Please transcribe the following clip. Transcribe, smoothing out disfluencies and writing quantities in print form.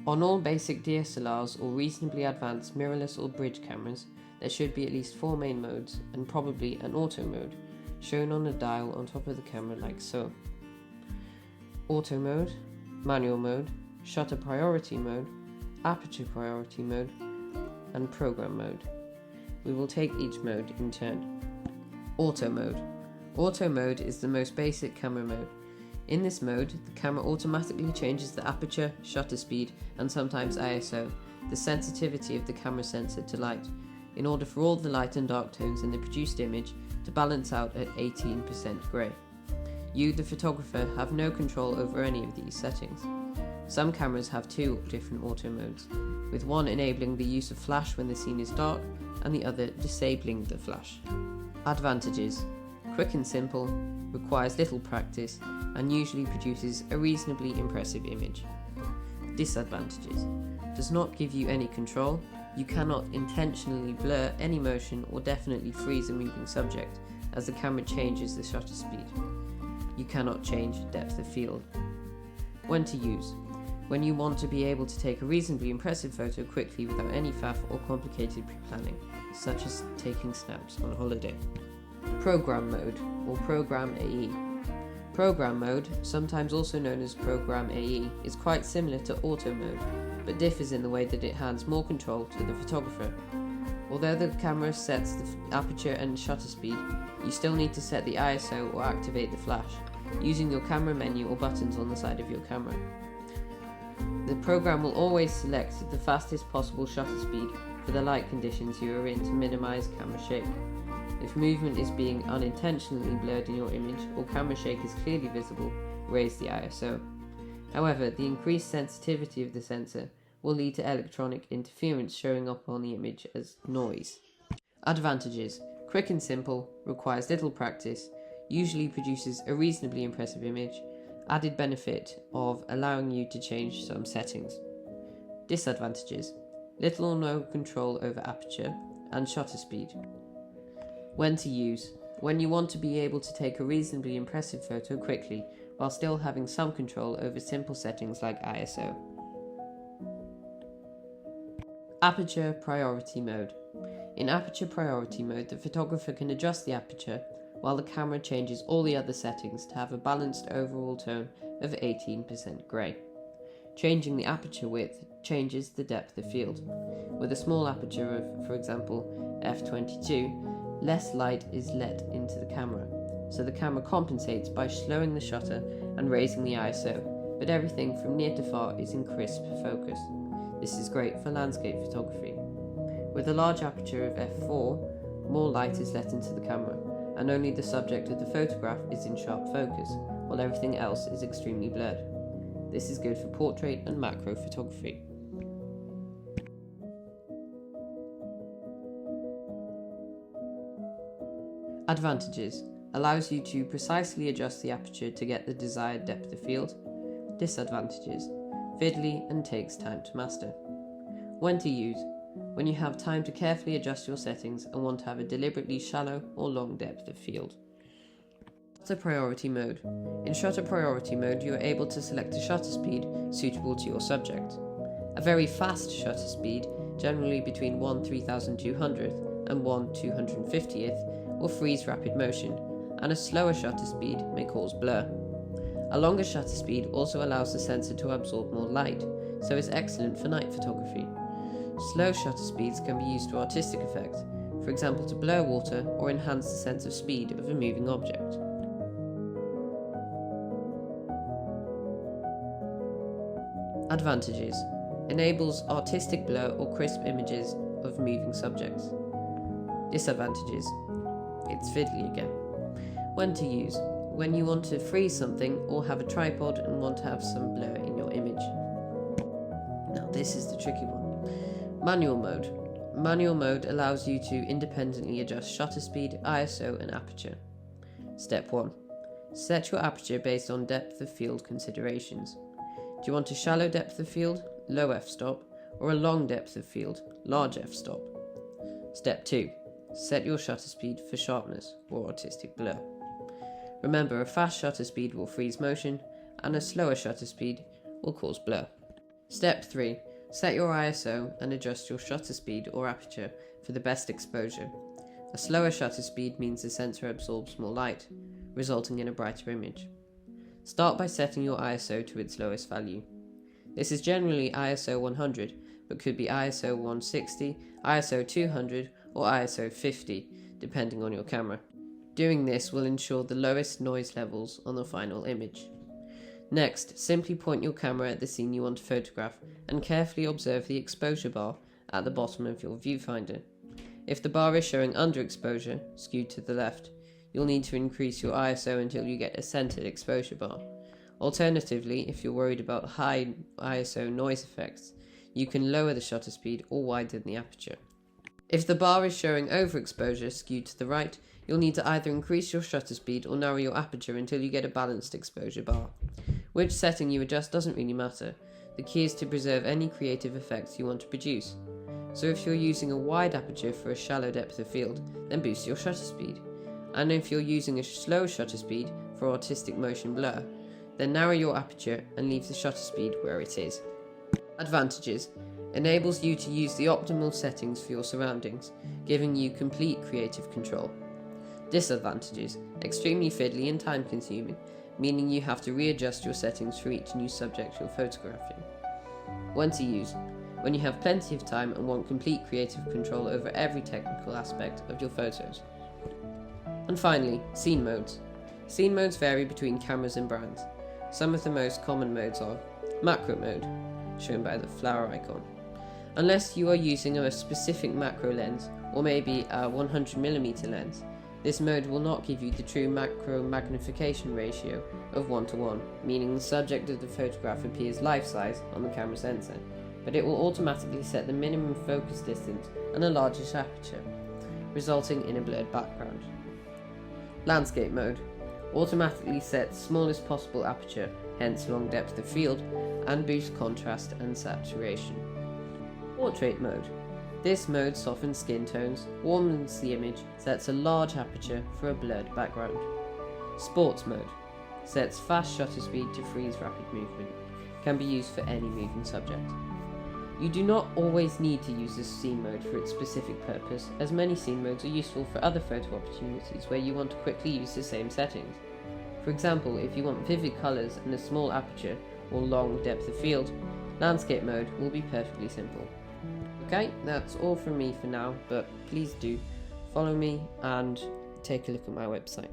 On all basic DSLRs or reasonably advanced mirrorless or bridge cameras, there should be at least 4 main modes and probably an auto mode, shown on a dial on top of the camera like so. Auto mode, manual mode, shutter priority mode, aperture priority mode, and program mode. We will take each mode in turn. Auto mode. Auto mode is the most basic camera mode. In this mode, the camera automatically changes the aperture, shutter speed, and sometimes ISO, the sensitivity of the camera sensor to light, in order for all the light and dark tones in the produced image to balance out at 18% grey. You, the photographer, have no control over any of these settings. Some cameras have 2 different auto modes, with one enabling the use of flash when the scene is dark and the other disabling the flash. Advantages: quick and simple, requires little practice, and usually produces a reasonably impressive image. Disadvantages: does not give you any control, you cannot intentionally blur any motion or definitely freeze a moving subject as the camera changes the shutter speed. You cannot change depth of field. When to use: when you want to be able to take a reasonably impressive photo quickly without any faff or complicated pre-planning, such as taking snaps on holiday. Program mode, or Program AE. Program mode, sometimes also known as Program AE, is quite similar to auto mode, but differs in the way that it hands more control to the photographer. Although the camera sets the aperture and shutter speed, you still need to set the ISO or activate the flash, using your camera menu or buttons on the side of your camera. The program will always select the fastest possible shutter speed for the light conditions you are in to minimize camera shake. If movement is being unintentionally blurred in your image or camera shake is clearly visible, raise the ISO. However, the increased sensitivity of the sensor will lead to electronic interference showing up on the image as noise. Advantages: quick and simple, requires little practice, usually produces a reasonably impressive image, added benefit of allowing you to change some settings. Disadvantages: little or no control over aperture and shutter speed. When to use: when you want to be able to take a reasonably impressive photo quickly while still having some control over simple settings like ISO. Aperture priority mode. In aperture priority mode, the photographer can adjust the aperture while the camera changes all the other settings to have a balanced overall tone of 18% grey. Changing the aperture width changes the depth of field. With a small aperture of, for example, f22, less light is let into the camera, so the camera compensates by slowing the shutter and raising the ISO, but everything from near to far is in crisp focus. This is great for landscape photography. With a large aperture of f4, more light is let into the camera, and only the subject of the photograph is in sharp focus, while everything else is extremely blurred. This is good for portrait and macro photography. Advantages: allows you to precisely adjust the aperture to get the desired depth of field. Disadvantages: fiddly and takes time to master. When to use: when you have time to carefully adjust your settings and want to have a deliberately shallow or long depth of field. Shutter priority mode. In shutter priority mode, you are able to select a shutter speed suitable to your subject. A very fast shutter speed, generally between 1/3200th and 1/250th, will freeze rapid motion, and a slower shutter speed may cause blur. A longer shutter speed also allows the sensor to absorb more light, so is excellent for night photography. Slow shutter speeds can be used to artistic effect, for example to blur water or enhance the sense of speed of a moving object. Advantages: enables artistic blur or crisp images of moving subjects. Disadvantages: it's fiddly again. When to use: when you want to freeze something or have a tripod and want to have some blur in your image. Now this is the tricky one. Manual mode. Manual mode allows you to independently adjust shutter speed, ISO and aperture. Step 1. Set your aperture based on depth of field considerations. Do you want a shallow depth of field, low f-stop, or a long depth of field, large f-stop? Step 2. Set your shutter speed for sharpness or artistic blur. Remember, a fast shutter speed will freeze motion, and a slower shutter speed will cause blur. Step 3. Set your ISO and adjust your shutter speed or aperture for the best exposure. A slower shutter speed means the sensor absorbs more light, resulting in a brighter image. Start by setting your ISO to its lowest value. This is generally ISO 100, but could be ISO 160, ISO 200, or ISO 50, depending on your camera. Doing this will ensure the lowest noise levels on the final image. Next, simply point your camera at the scene you want to photograph and carefully observe the exposure bar at the bottom of your viewfinder. If the bar is showing underexposure, skewed to the left, you'll need to increase your ISO until you get a centered exposure bar. Alternatively, if you're worried about high ISO noise effects, you can lower the shutter speed or widen the aperture. If the bar is showing overexposure, skewed to the right, you'll need to either increase your shutter speed or narrow your aperture until you get a balanced exposure bar. Which setting you adjust doesn't really matter. The key is to preserve any creative effects you want to produce. So if you're using a wide aperture for a shallow depth of field, then boost your shutter speed. And if you're using a slow shutter speed for artistic motion blur, then narrow your aperture and leave the shutter speed where it is. Advantages: enables you to use the optimal settings for your surroundings, giving you complete creative control. Disadvantages: extremely fiddly and time consuming, meaning you have to readjust your settings for each new subject you're photographing. When to use: when you have plenty of time and want complete creative control over every technical aspect of your photos. And finally, scene modes. Scene modes vary between cameras and brands. Some of the most common modes are macro mode, shown by the flower icon. Unless you are using a specific macro lens, or maybe a 100mm lens, this mode will not give you the true macro magnification ratio of 1:1, meaning the subject of the photograph appears life-size on the camera sensor, but it will automatically set the minimum focus distance and a largest aperture, resulting in a blurred background. Landscape mode automatically sets smallest possible aperture, hence long depth of field, and boosts contrast and saturation. Portrait mode. This mode softens skin tones, warms the image, sets a large aperture for a blurred background. Sports mode sets fast shutter speed to freeze rapid movement. Can be used for any moving subject. You do not always need to use this scene mode for its specific purpose, as many scene modes are useful for other photo opportunities where you want to quickly use the same settings. For example, if you want vivid colours and a small aperture or long depth of field, landscape mode will be perfectly simple. Okay, that's all from me for now, but please do follow me and take a look at my website.